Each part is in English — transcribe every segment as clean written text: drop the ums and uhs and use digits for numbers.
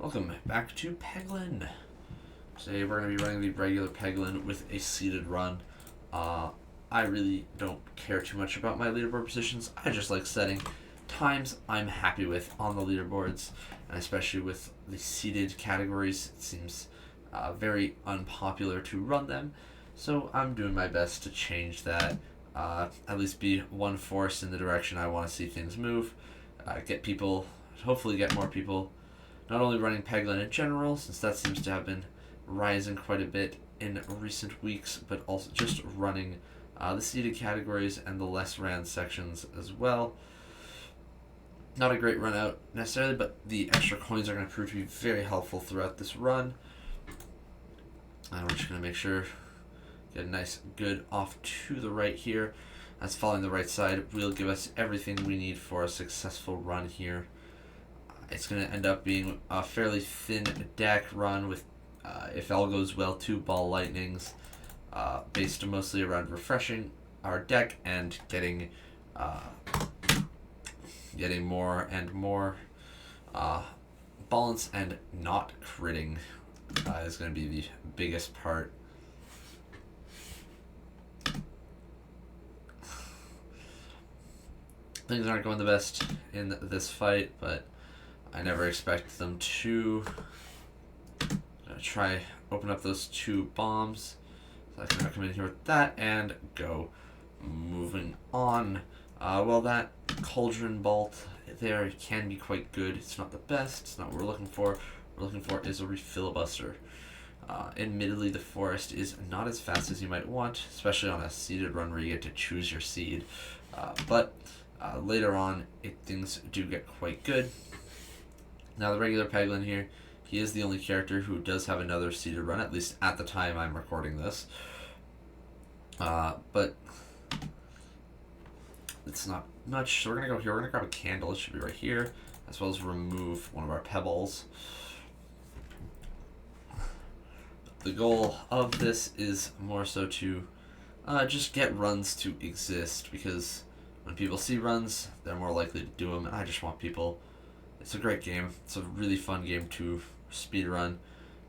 Welcome back to Peglin. Today we're going to be running the regular Peglin with a seated run. I really don't care too much about my leaderboard positions. I just like setting times I'm happy with on the leaderboards, and especially with the seated categories, it seems very unpopular to run them. So I'm doing my best to change that, at least be one force in the direction I want to see things move, hopefully get more people not only running Peglin in general, since that seems to have been rising quite a bit in recent weeks, but also just running the seeded categories and the less ran sections as well. Not a great run out necessarily, but the extra coins are going to prove to be very helpful throughout this run. And we're just going to make sure get a nice good off to the right here, as following the right side will give us everything we need for a successful run here. It's going to end up being a fairly thin deck run with, if all goes well, 2 ball lightnings, based mostly around refreshing our deck and getting more and more balance, and not critting is going to be the biggest part. Things aren't going the best in this fight, but I never expect them to try open up those 2 bombs. So I can come in here with that and go. Moving on. Well, that cauldron bolt there can be quite good. It's not the best. It's not what we're looking for. What we're looking for is a refilibuster. Admittedly, the forest is not as fast as you might want, especially on a seeded run where you get to choose your seed. But later on, things do get quite good. Now, the regular Peglin here, he is the only character who does have another seeded run, at least at the time I'm recording this. But it's not much, so we're going to go here. We're going to grab a candle. It should be right here, as well as remove one of our pebbles. The goal of this is more so to just get runs to exist, because when people see runs, they're more likely to do them, and I just want people... It's a great game. It's a really fun game to speed run,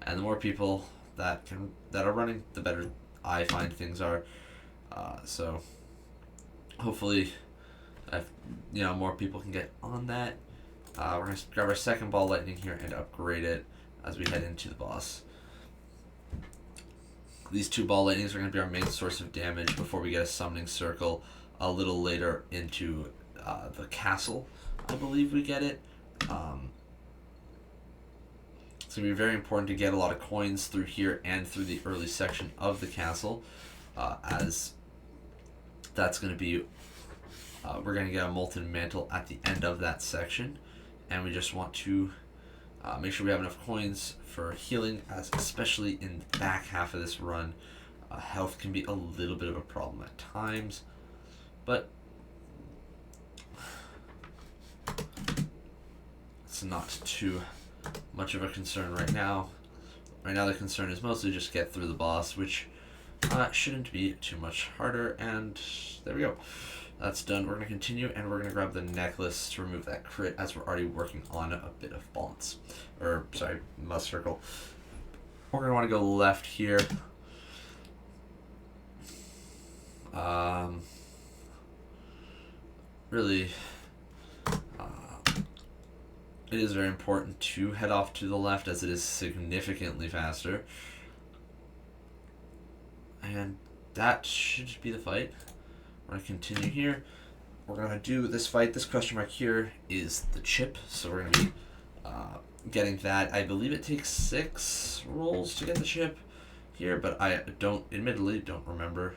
and the more people that are running, the better I find things are. So hopefully, more people can get on that. We're gonna grab our second ball lightning here and upgrade it as we head into the boss. These 2 ball lightnings are gonna be our main source of damage before we get a summoning circle a little later into the castle. I believe we get it. It's going to be very important to get a lot of coins through here and through the early section of the castle, as that's going to be, we're going to get a molten mantle at the end of that section, and we just want to make sure we have enough coins for healing, as especially in the back half of this run, health can be a little bit of a problem at times, but it's not too much of a concern right now. Right now the concern is mostly just get through the boss, which shouldn't be too much harder, and there we go. That's done. We're going to continue, and we're going to grab the necklace to remove that crit, as we're already working on a bit of balance. Must circle. We're going to want to go left here. Really... it is very important to head off to the left, as it is significantly faster. And that should be the fight. We're going to continue here. We're going to do this fight. This question mark here is the chip. So we're going to be getting that. I believe it takes 6 rolls to get the chip here, but I admittedly don't remember.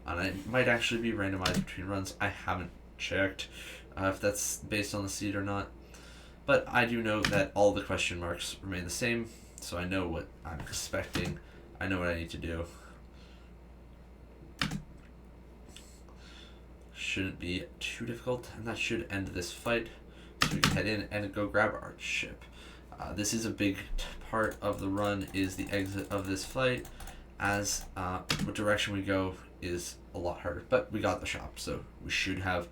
And it might actually be randomized between runs. I haven't checked if that's based on the seed or not. But I do know that all the question marks remain the same, so I know what I'm expecting. I know what I need to do. Shouldn't be too difficult, and that should end this fight. So we can head in and go grab our chip. This is a big part of the run, is the exit of this fight, as what direction we go is a lot harder. But we got the shop, so we should have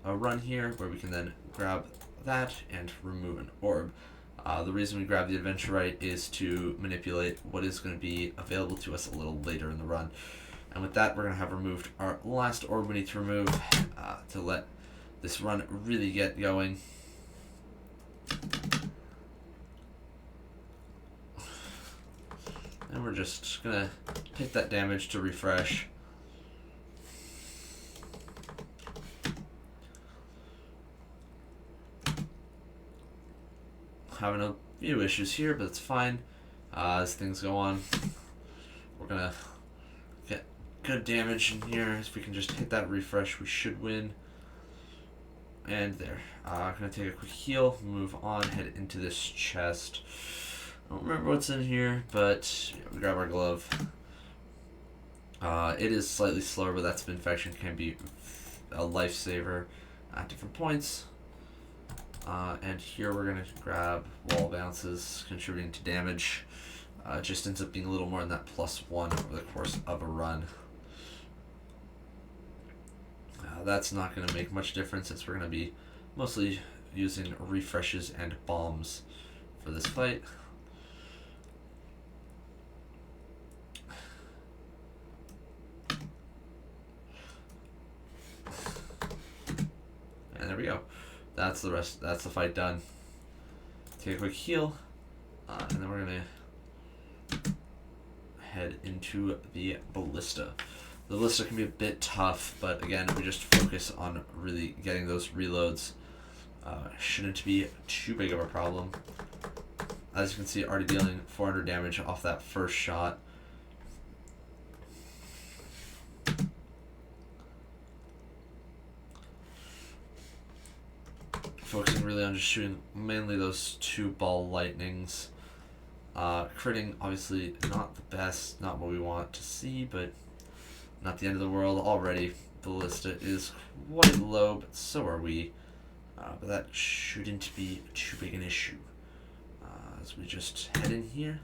a run here where we can then grab that and remove an orb. The reason we grab the Adventure Right is to manipulate what is going to be available to us a little later in the run. And with that, we're going to have removed our last orb we need to remove to let this run really get going. And we're just going to take that damage to refresh. Having a few issues here, but it's fine. As things go on, we're gonna get good damage in here. If we can just hit that refresh, we should win. And there. Gonna take a quick heal, move on, head into this chest. I don't remember what's in here, but yeah, we grab our glove. It is slightly slower, but that spin infection can be a lifesaver at different points. And here we're going to grab wall bounces, contributing to damage. It just ends up being a little more than that +1 over the course of a run. That's not going to make much difference since we're going to be mostly using refreshes and bombs for this fight. And there we go. That's the rest. That's the fight done. Take a quick heal, and then we're gonna head into the ballista. The ballista can be a bit tough, but again, we just focus on really getting those reloads. Shouldn't be too big of a problem. As you can see, already dealing 400 damage off that first shot. Focusing really on just shooting mainly those 2 ball lightnings. Critting, obviously not the best, not what we want to see, but not the end of the world. Already, the ballista is quite low, but so are we. But that shouldn't be too big an issue. As we just head in here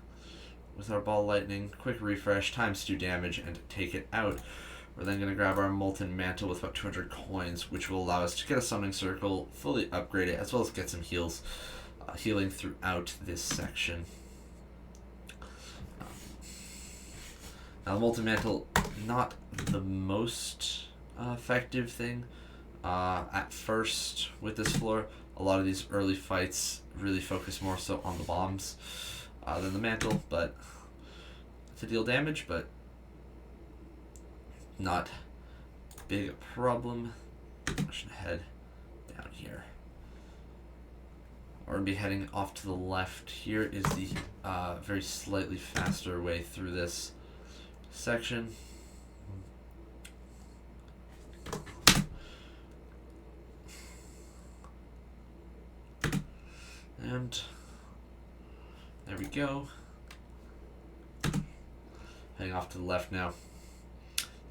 with our ball lightning, quick refresh, times 2 damage, and take it out. We're then going to grab our Molten Mantle with about 200 coins, which will allow us to get a Summoning Circle, fully upgrade it, as well as get some heals, healing throughout this section. Now, Molten Mantle, not the most effective thing at first with this floor. A lot of these early fights really focus more so on the bombs than the Mantle, but to deal damage, but not big a problem. I should head down here. We're going to be heading off to the left. Here is the very slightly faster way through this section. And there we go. Heading off to the left now.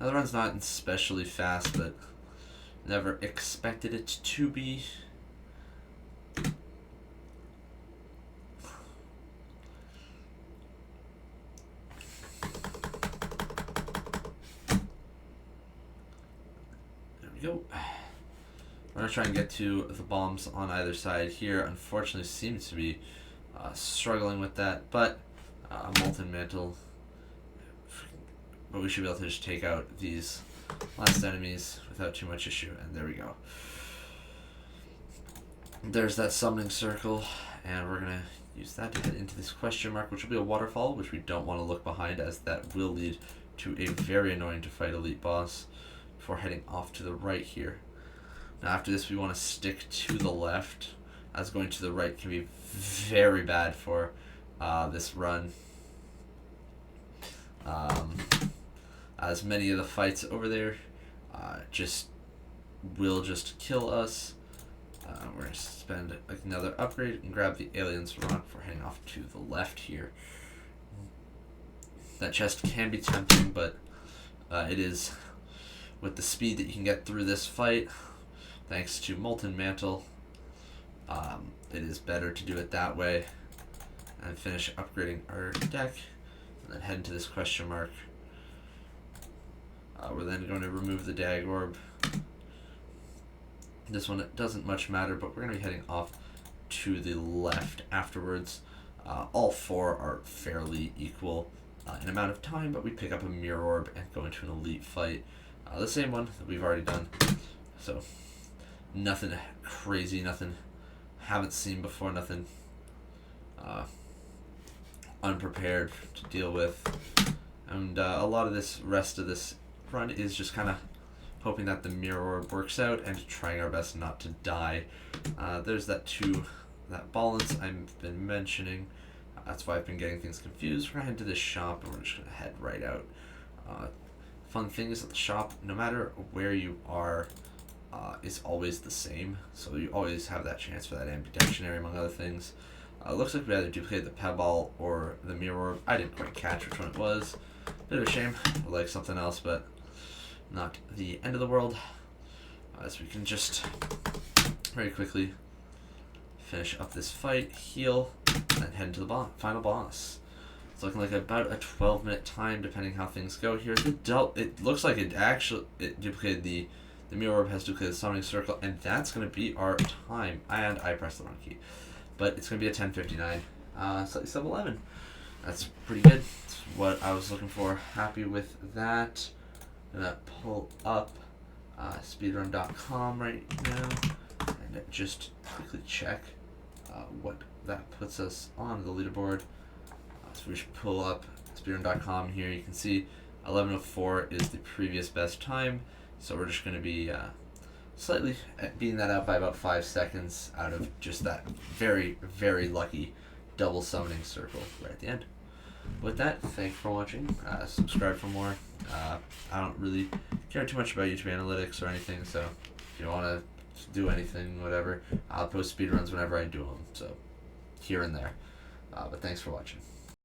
Now the run's not especially fast, but never expected it to be. There we go. We're going to try and get to the bombs on either side here. Unfortunately, seems to be struggling with that, but Molten Mantle. But we should be able to just take out these last enemies without too much issue. And there we go. There's that Summoning Circle, and we're going to use that to head into this question mark, which will be a waterfall, which we don't want to look behind, as that will lead to a very annoying to fight elite boss before heading off to the right here. Now after this, we want to stick to the left, as going to the right can be very bad for this run. As many of the fights over there will just kill us. We're going to spend another upgrade and grab the Alien's Rock for heading off to the left here. That chest can be tempting, but it is, with the speed that you can get through this fight, thanks to Molten Mantle, it is better to do it that way and finish upgrading our deck and then head into this question mark. We're then going to remove the Dag Orb. This one, it doesn't much matter, but we're going to be heading off to the left afterwards. All 4 are fairly equal in amount of time, but we pick up a mirror orb and go into an elite fight. The same one that we've already done. So nothing crazy, nothing haven't seen before, nothing unprepared to deal with. And a lot of this rest of this run is just kind of hoping that the mirror orb works out and trying our best not to die. There's that balance I've been mentioning. That's why I've been getting things confused. We're gonna head to this shop and we're just gonna head right out. Fun thing is that the shop, no matter where you are, is always the same. So you always have that chance for that ambidextrous, among other things. Looks like we either duplicated the Pebble or the mirror orb. I didn't quite catch which one it was. Bit of a shame. I like something else, but not the end of the world. As we can just very quickly finish up this fight, heal, and head into the final boss. It's looking like about a 12-minute time, depending how things go here. It looks like it duplicated the mirror orb has duplicated the summoning circle, and that's going to be our time. And I pressed the wrong key. But it's going to be a 10:59, slightly sub 11. That's pretty good. That's what I was looking for. Happy with that. I'm going to pull up speedrun.com right now and just quickly check what that puts us on the leaderboard. So we should pull up speedrun.com here. You can see 11:04 is the previous best time. So we're just going to be slightly beating that out by about 5 seconds out of just that very, very lucky double summoning circle right at the end. With that, thanks for watching. Subscribe for more. I don't really care too much about YouTube analytics or anything, so if you want to do anything, whatever, I'll post speedruns whenever I do them, so here and there. But thanks for watching.